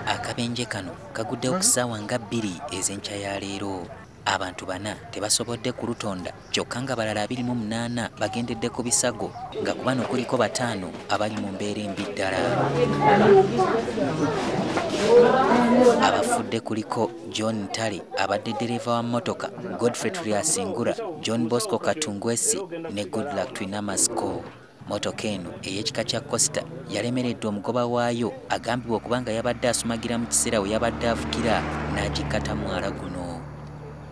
Akabenje kano kaguddewo ku ssaawa nga 2 ez'enkya ya leero. Abantu 4 tebasobodde kulutonda kyokka nga balala 28 bagendedde ku bisago nga ku bano kuliko 5 abali mu mbeera embi ddala. Abafudde kuliko John Ntale abadde ddereeva wa mmotoka, Godfrey Tulyasingura, John Bosco Katungwesi ne Goodluck Twinamasco. Motoka eno ey'ekika kya Costa yalemeredde omugoba waayo agambibwa okuba nga yabadde asumagira mu kiseera we yabadde avukira n'agikkata mwala guno.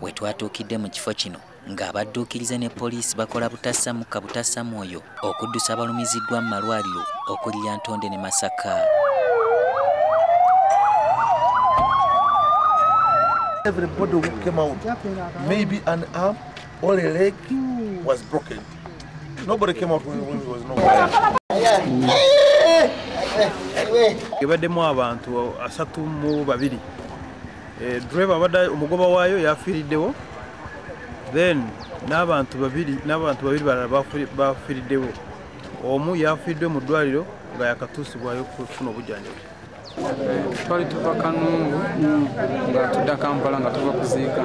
We twatuukidde mu kifo kino ng'abadduukirize ne poliisi bakola butassamukka butassamwoyo okuddusa abalumiziddwa mu malwaliro okuli Lyantonde ne Masaka. Everybody who came out, maybe an arm or a leg was broken. Nobody came out when it was nobody. Gebaddemu abantu 32. Driver abadde omugoba waayo yafiiriddewo, then n'abantu babiri balala bafiiriddewo. Omu yafiiridde mu ddwaliro nga yakatuusibwayo kufuna obujjanjabi. Twali tuva Kanungu nga tudda Kampala nga tuva kuziika.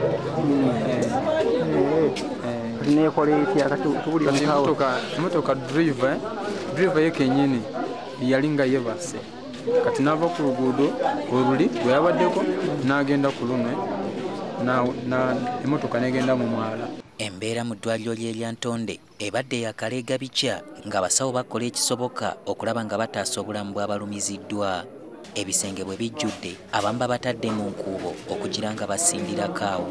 Motoka driver ye kennyini yali nga yebase. Kati n'ava ku luguudo oluli gwe yabaddeko n'agenda ku lume emmotoka n'egenda mu mwala. Embeera mu ddwaliro ly'e Lyantonde ebadde yakaleega bikya ng'abasawo bakola ekisoboka okulaba nga bataasa obulamu bw'abalumiziddwa. Ebisenge bwe bijjudde abamu babatadde mu nkuubo okugira nga basindirako awo.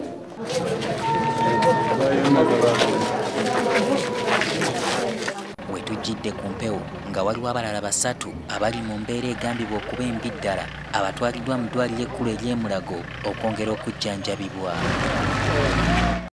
We tujjidde ku mpewo nga waliwo abalala 3 abali mu mbeera egambibwa okuba embi ddala abatwaliddwa mu ddwaliro ekkulu ery'e Mulago okwongera okujjanjabibwa.